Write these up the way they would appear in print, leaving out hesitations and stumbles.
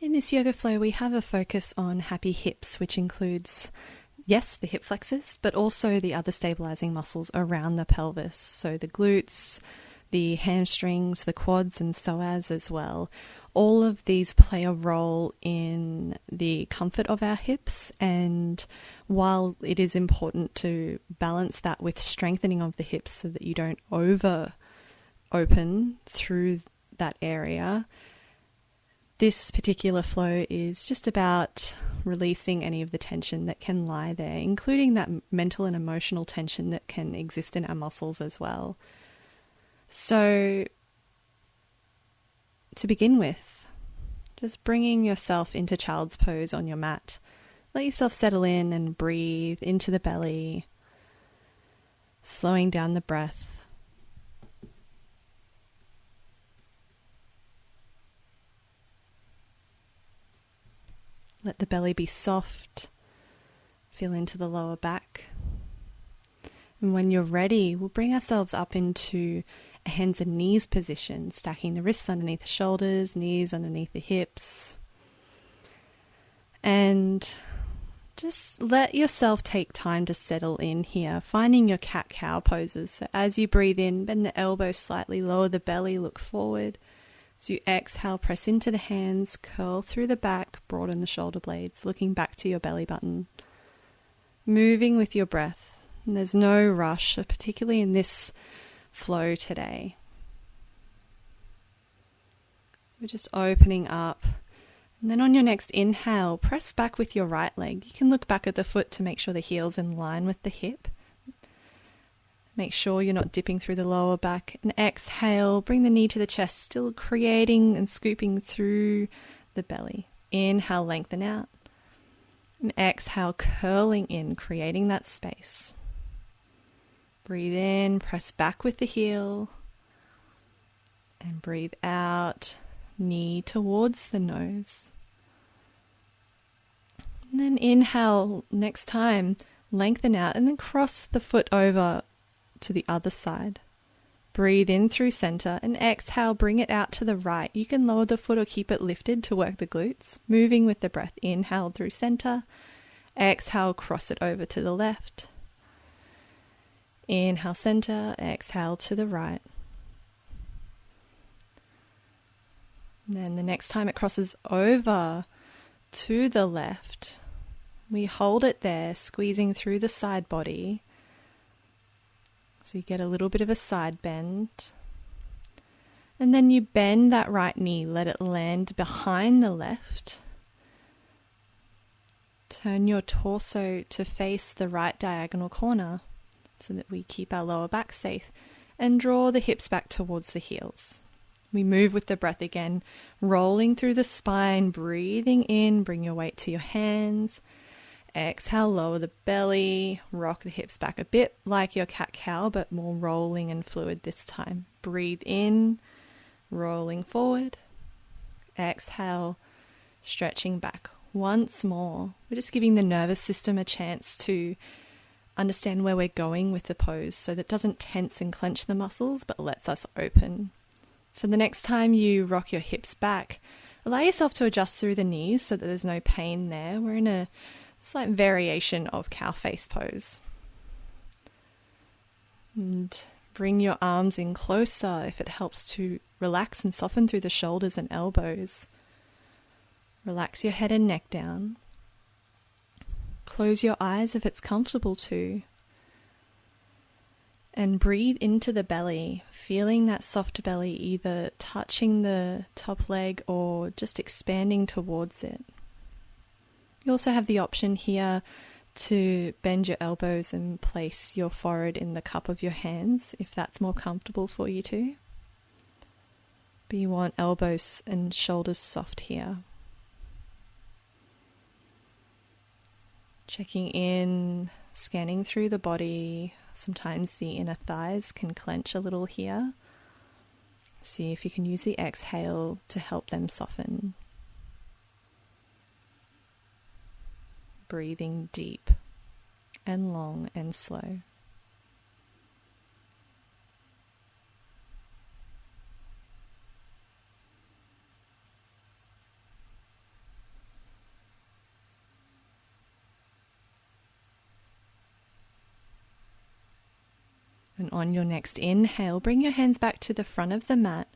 In this yoga flow, we have a focus on happy hips, which includes, yes, the hip flexors, but also the other stabilizing muscles around the pelvis. So the glutes, the hamstrings, the quads and psoas as well. All of these play a role in the comfort of our hips, and while it is important to balance that with strengthening of the hips so that you don't over open through that area, this particular flow is just about releasing any of the tension that can lie there, including that mental and emotional tension that can exist in our muscles as well. So, to begin with, just bringing yourself into child's pose on your mat. Let yourself settle in and breathe into the belly, slowing down the breath. Let the belly be soft. Feel into the lower back. And when you're ready, we'll bring ourselves up into a hands and knees position, stacking the wrists underneath the shoulders, knees underneath the hips. And just let yourself take time to settle in here, finding your cat-cow poses. So as you breathe in, bend the elbows slightly, lower the belly, look forward. As you exhale, press into the hands, curl through the back, broaden the shoulder blades, looking back to your belly button. Moving with your breath. And there's no rush, particularly in this flow today. We're just opening up. And then on your next inhale, press back with your right leg. You can look back at the foot to make sure the heel's in line with the hip. Make sure you're not dipping through the lower back. And exhale, bring the knee to the chest, still creating and scooping through the belly. Inhale, lengthen out. And exhale, curling in, creating that space. Breathe in, press back with the heel. And breathe out, knee towards the nose. And then inhale, next time, lengthen out and then cross the foot over to the other side. Breathe in through center and exhale, bring it out to the right. You can lower the foot or keep it lifted to work the glutes. Moving with the breath, inhale through center. Exhale, cross it over to the left. Inhale, center. Exhale to the right. And then the next time it crosses over to the left, we hold it there, squeezing through the side body. So you get a little bit of a side bend. And then you bend that right knee, let it land behind the left. Turn your torso to face the right diagonal corner so that we keep our lower back safe. And draw the hips back towards the heels. We move with the breath again, rolling through the spine, breathing in, bring your weight to your hands. Exhale, lower the belly, rock the hips back a bit like your cat-cow, but more rolling and fluid this time. Breathe in, rolling forward. Exhale, stretching back. Once more, we're just giving the nervous system a chance to understand where we're going with the pose so that it doesn't tense and clench the muscles, but lets us open. So the next time you rock your hips back, allow yourself to adjust through the knees so that there's no pain there. We're in a slight variation of cow face pose. And bring your arms in closer if it helps to relax and soften through the shoulders and elbows. Relax your head and neck down. Close your eyes if it's comfortable to. And breathe into the belly, feeling that soft belly either touching the top leg or just expanding towards it. You also have the option here to bend your elbows and place your forehead in the cup of your hands if that's more comfortable for you too. But you want elbows and shoulders soft here. Checking in, scanning through the body. Sometimes the inner thighs can clench a little here. See if you can use the exhale to help them soften. Breathing deep and long and slow. And on your next inhale, bring your hands back to the front of the mat.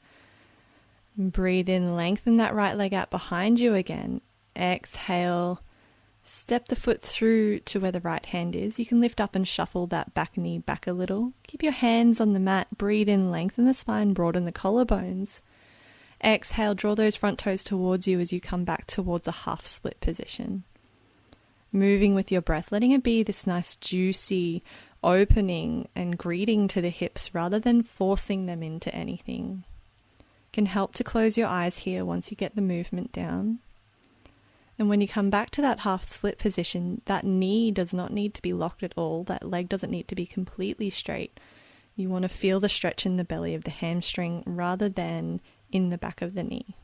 And breathe in, lengthen that right leg out behind you again. Exhale, step the foot through to where the right hand is. You can lift up and shuffle that back knee back a little. Keep your hands on the mat. Breathe in, lengthen the spine, broaden the collarbones. Exhale, draw those front toes towards you as you come back towards a half split position. Moving with your breath, letting it be this nice juicy opening and greeting to the hips rather than forcing them into anything. Can help to close your eyes here once you get the movement down. And when you come back to that half split position, that knee does not need to be locked at all. That leg doesn't need to be completely straight. You want to feel the stretch in the belly of the hamstring rather than in the back of the knee.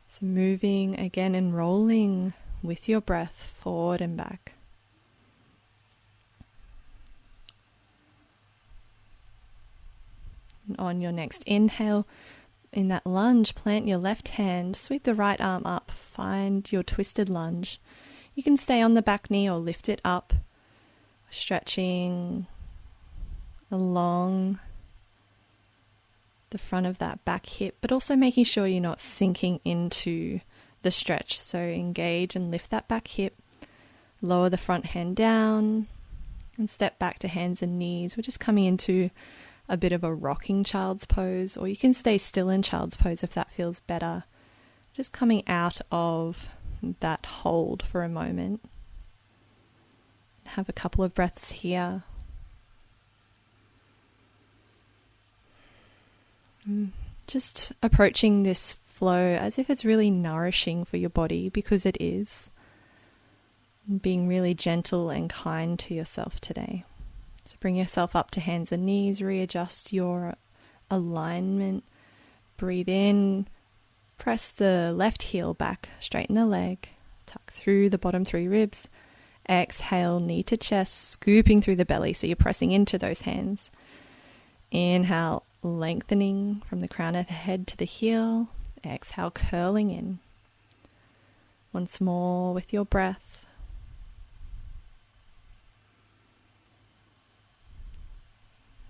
So moving again and rolling with your breath forward and back. And on your next inhale, in that lunge, plant your left hand, sweep the right arm up, find your twisted lunge. You can stay on the back knee or lift it up, stretching along the front of that back hip, but also making sure you're not sinking into the stretch. So engage and lift that back hip, lower the front hand down, and step back to hands and knees. We're just coming into a bit of a rocking child's pose, or you can stay still in child's pose if that feels better. Just coming out of that hold for a moment. Have a couple of breaths here. Just approaching this flow as if it's really nourishing for your body, because it is. Being really gentle and kind to yourself today. So bring yourself up to hands and knees, readjust your alignment, breathe in, press the left heel back, straighten the leg, tuck through the bottom 3 ribs, exhale, knee to chest, scooping through the belly, so you're pressing into those hands. Inhale, lengthening from the crown of the head to the heel, exhale, curling in. Once more with your breath.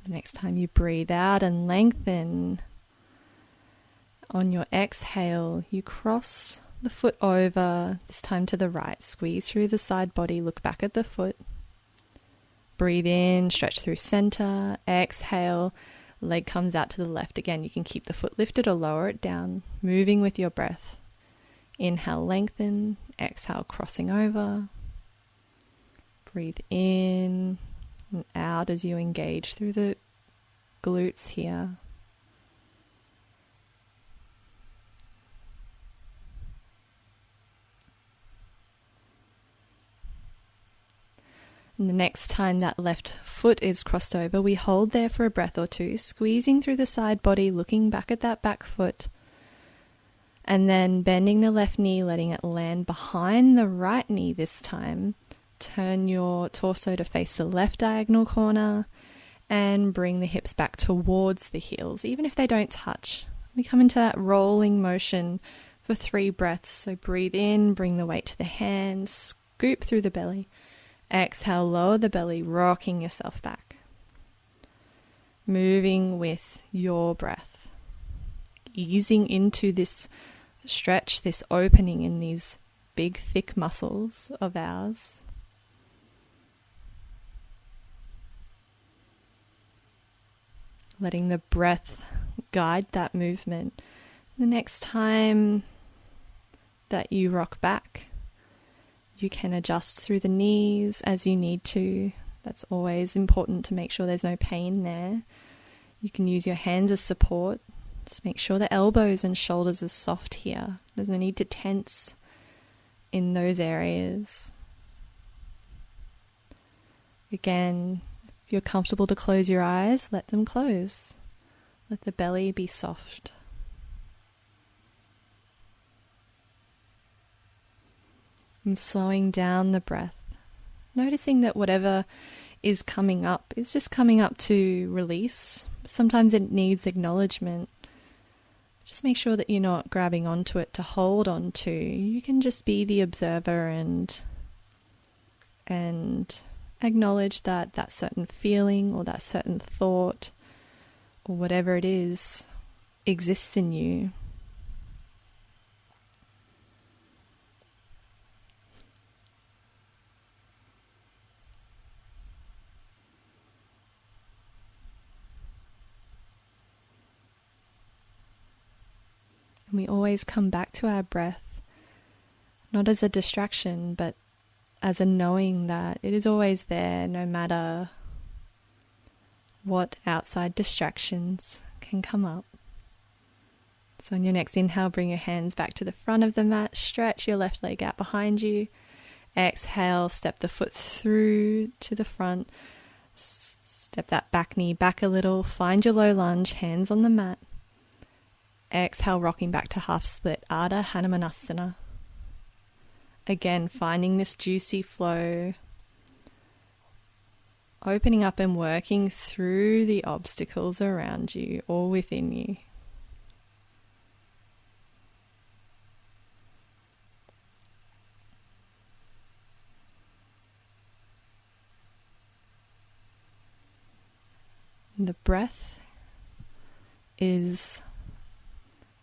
The next time you breathe out and lengthen, on your exhale, you cross the foot over, this time to the right. Squeeze through the side body, look back at the foot. Breathe in, stretch through center. Exhale, leg comes out to the left. Again, you can keep the foot lifted or lower it down, moving with your breath. Inhale, lengthen. Exhale, crossing over. Breathe in and out as you engage through the glutes here. And the next time that left foot is crossed over, we hold there for a breath or two, squeezing through the side body, looking back at that back foot, and then bending the left knee, letting it land behind the right knee this time. Turn your torso to face the left diagonal corner and bring the hips back towards the heels, even if they don't touch. We come into that rolling motion for 3 breaths. So breathe in, bring the weight to the hands, scoop through the belly. Exhale, lower the belly, rocking yourself back. Moving with your breath. Easing into this stretch, this opening in these big, thick muscles of ours. Letting the breath guide that movement. The next time that you rock back, you can adjust through the knees as you need to. That's always important to make sure there's no pain there. You can use your hands as support. Just make sure the elbows and shoulders are soft here. There's no need to tense in those areas. Again, if you're comfortable to close your eyes, let them close. Let the belly be soft. And slowing down the breath, noticing that whatever is coming up is just coming up to release. Sometimes it needs acknowledgement. Just make sure that you're not grabbing onto it to hold on to. You can just be the observer and acknowledge that certain feeling or that certain thought or whatever it is exists in you. And we always come back to our breath, not as a distraction, but as a knowing that it is always there, no matter what outside distractions can come up. So on your next inhale, bring your hands back to the front of the mat, stretch your left leg out behind you. Exhale, step the foot through to the front, step that back knee back a little, find your low lunge, hands on the mat. Exhale, rocking back to half split, Ardha Hanumanasana. Again, finding this juicy flow, opening up and working through the obstacles around you or within you. The breath is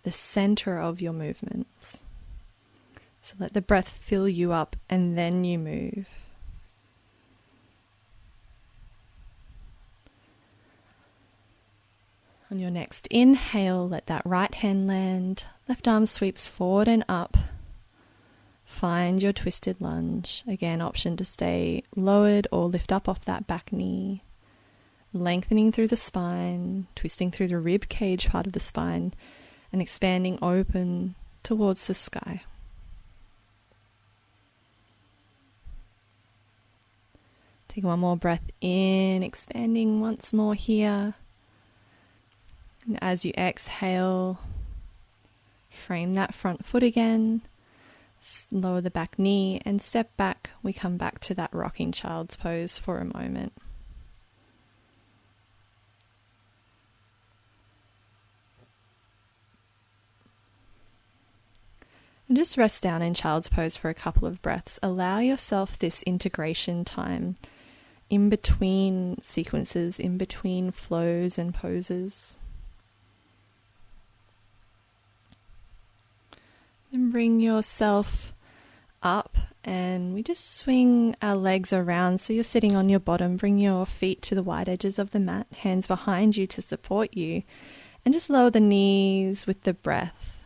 the center of your movements. So let the breath fill you up and then you move. On your next inhale, let that right hand land, left arm sweeps forward and up. Find your twisted lunge. Again, option to stay lowered or lift up off that back knee. Lengthening through the spine, twisting through the rib cage part of the spine, and expanding open towards the sky. Take one more breath in, expanding once more here. And as you exhale, frame that front foot again, lower the back knee and step back. We come back to that rocking child's pose for a moment. And just rest down in child's pose for a couple of breaths. Allow yourself this integration time in between sequences, in between flows and poses. Then bring yourself up and we just swing our legs around. So you're sitting on your bottom. Bring your feet to the wide edges of the mat, hands behind you to support you. And just lower the knees with the breath.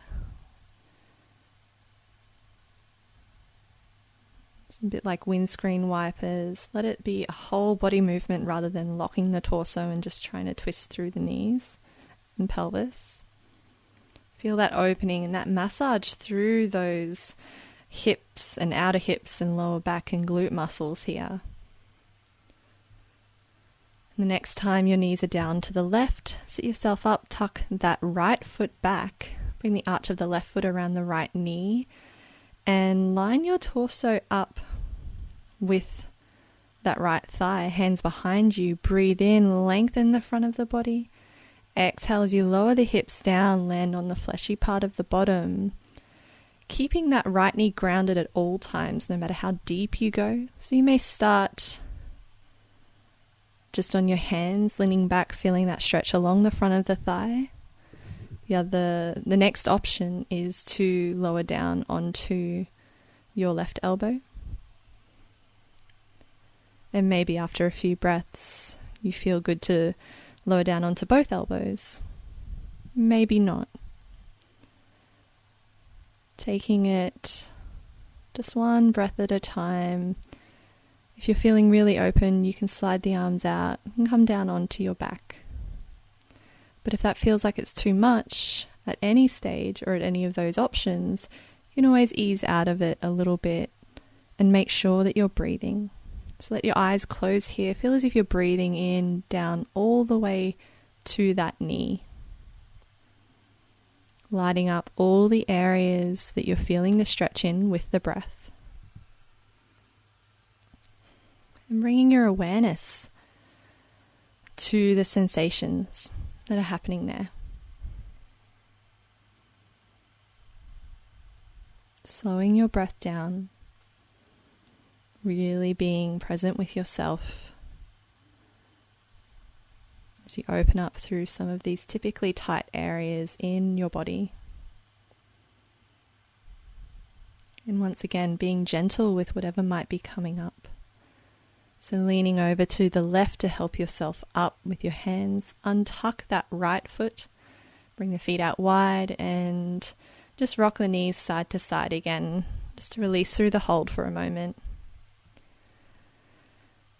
It's a bit like windscreen wipers. Let it be a whole body movement rather than locking the torso and just trying to twist through the knees and pelvis. Feel that opening and that massage through those hips and outer hips and lower back and glute muscles here. And the next time your knees are down to the left, sit yourself up, tuck that right foot back, bring the arch of the left foot around the right knee, and line your torso up with that right thigh, hands behind you. Breathe in, lengthen the front of the body. Exhale as you lower the hips down, land on the fleshy part of the bottom. Keeping that right knee grounded at all times, no matter how deep you go. So you may start just on your hands, leaning back, feeling that stretch along the front of the thigh. The next option is to lower down onto your left elbow. And maybe after a few breaths, you feel good to lower down onto both elbows. Maybe not. Taking it just one breath at a time. If you're feeling really open, you can slide the arms out and come down onto your back. But if that feels like it's too much at any stage or at any of those options, you can always ease out of it a little bit and make sure that you're breathing. So let your eyes close here. Feel as if you're breathing in, down all the way to that knee. Lighting up all the areas that you're feeling the stretch in with the breath. And bringing your awareness to the sensations that are happening there. Slowing your breath down. Really being present with yourself as you open up through some of these typically tight areas in your body. And once again, being gentle with whatever might be coming up. So leaning over to the left to help yourself up with your hands. Untuck that right foot. Bring the feet out wide and just rock the knees side to side again, just to release through the hold for a moment.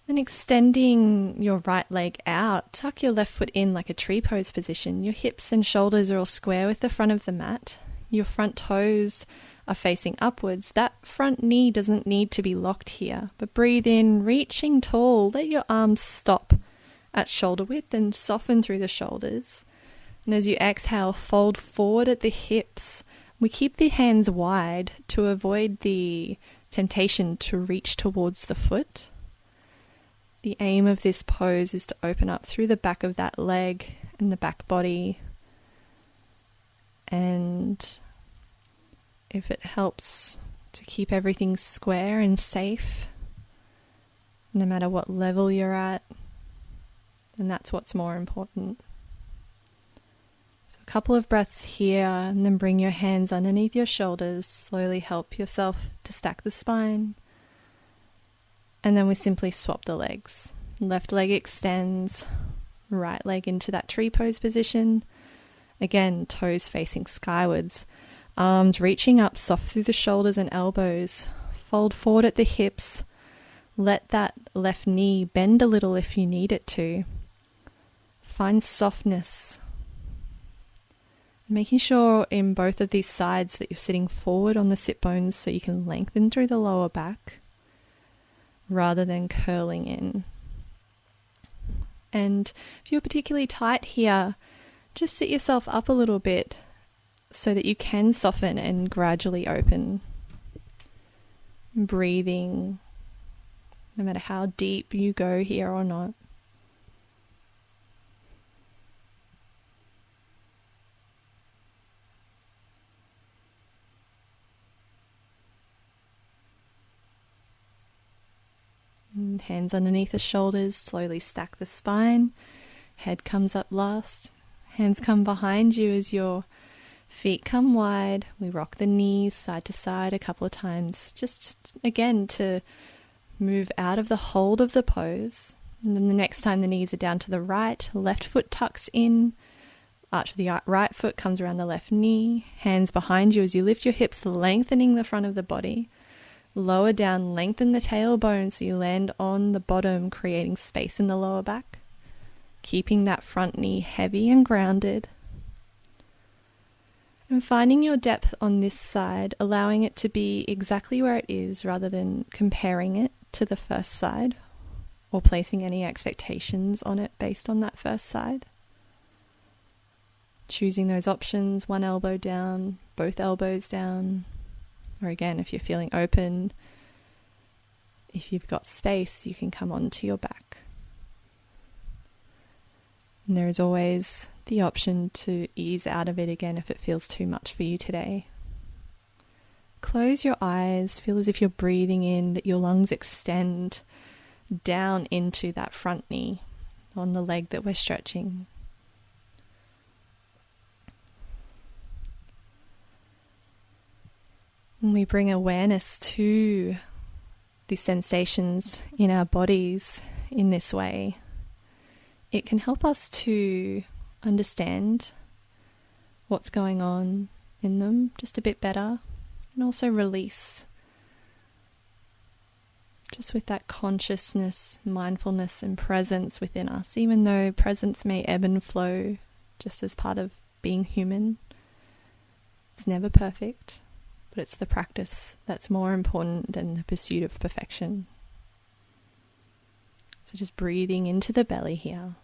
Then extending your right leg out, tuck your left foot in like a tree pose position. Your hips and shoulders are all square with the front of the mat. Your front toes are facing upwards. That front knee doesn't need to be locked here, but breathe in, reaching tall. Let your arms stop at shoulder width and soften through the shoulders. And as you exhale, fold forward at the hips. We keep the hands wide to avoid the temptation to reach towards the foot. The aim of this pose is to open up through the back of that leg and the back body. And if it helps to keep everything square and safe, no matter what level you're at, then that's what's more important. So a couple of breaths here, and then bring your hands underneath your shoulders. Slowly help yourself to stack the spine. And then we simply swap the legs. Left leg extends, right leg into that tree pose position. Again, toes facing skywards. Arms reaching up soft through the shoulders and elbows. Fold forward at the hips. Let that left knee bend a little if you need it to. Find softness. Making sure in both of these sides that you're sitting forward on the sit bones so you can lengthen through the lower back rather than curling in. And if you're particularly tight here, just sit yourself up a little bit so that you can soften and gradually open. Breathing, no matter how deep you go here or not. And hands underneath the shoulders, slowly stack the spine. Head comes up last. Hands come behind you as your feet come wide. We rock the knees side to side a couple of times, just again to move out of the hold of the pose. And then the next time the knees are down to the right, left foot tucks in, arch of the right foot comes around the left knee, hands behind you as you lift your hips, lengthening the front of the body. Lower down, lengthen the tailbone so you land on the bottom, creating space in the lower back. Keeping that front knee heavy and grounded. And finding your depth on this side, allowing it to be exactly where it is rather than comparing it to the first side or placing any expectations on it based on that first side. Choosing those options, one elbow down, both elbows down. Or again, if you're feeling open, if you've got space, you can come onto your back. And there is always the option to ease out of it again if it feels too much for you today. Close your eyes, feel as if you're breathing in, that your lungs extend down into that front knee on the leg that we're stretching. And we bring awareness to the sensations in our bodies in this way. It can help us to understand what's going on in them just a bit better, and also release. Just with that consciousness, mindfulness and presence within us, even though presence may ebb and flow just as part of being human. It's never perfect, but it's the practice that's more important than the pursuit of perfection. So just breathing into the belly here.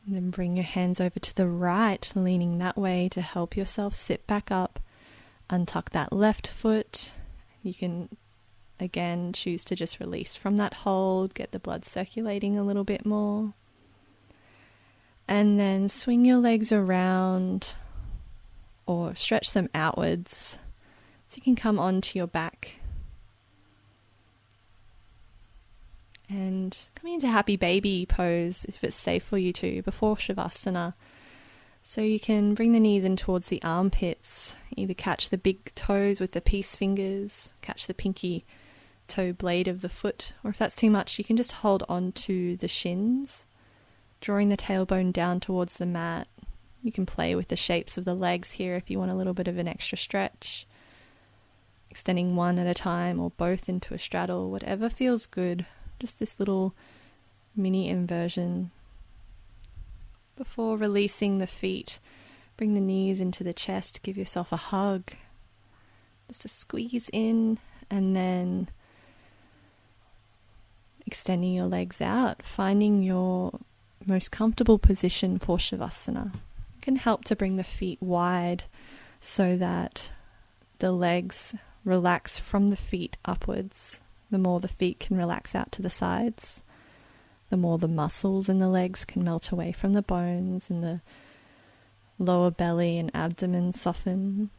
And then bring your hands over to the right, leaning that way to help yourself sit back up. Untuck that left foot. You can again, choose to just release from that hold, get the blood circulating a little bit more. And then swing your legs around or stretch them outwards so you can come onto your back. And coming into happy baby pose, if it's safe for you to, before Shavasana. So you can bring the knees in towards the armpits, either catch the big toes with the peace fingers, catch the pinky toe blade of the foot, or if that's too much, you can just hold on to the shins, drawing the tailbone down towards the mat. You can play with the shapes of the legs here if you want a little bit of an extra stretch, extending one at a time or both into a straddle, whatever feels good. Just this little mini inversion. Before releasing the feet, bring the knees into the chest, give yourself a hug, just a squeeze in, and then extending your legs out, finding your most comfortable position for Shavasana. It can help to bring the feet wide so that the legs relax from the feet upwards. The more the feet can relax out to the sides, the more the muscles in the legs can melt away from the bones, and the lower belly and abdomen soften.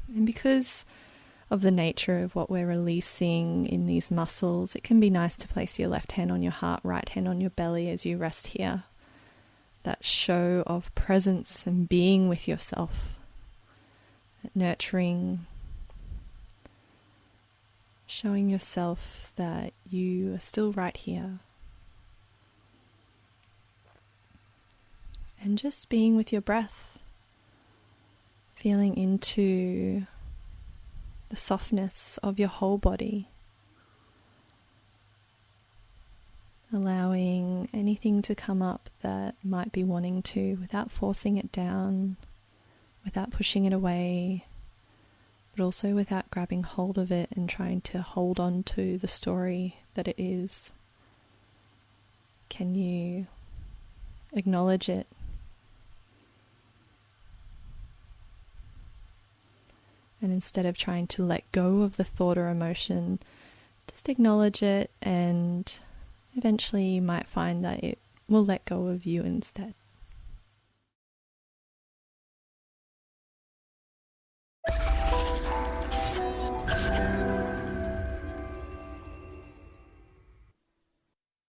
And because of the nature of what we're releasing in these muscles, it can be nice to place your left hand on your heart, right hand on your belly as you rest here. That show of presence and being with yourself, that nurturing, showing yourself that you are still right here. And just being with your breath, feeling into the softness of your whole body, allowing anything to come up that might be wanting to without forcing it down, without pushing it away, but also without grabbing hold of it and trying to hold on to the story that it is. Can you acknowledge it? And instead of trying to let go of the thought or emotion, just acknowledge it, and eventually you might find that it will let go of you instead.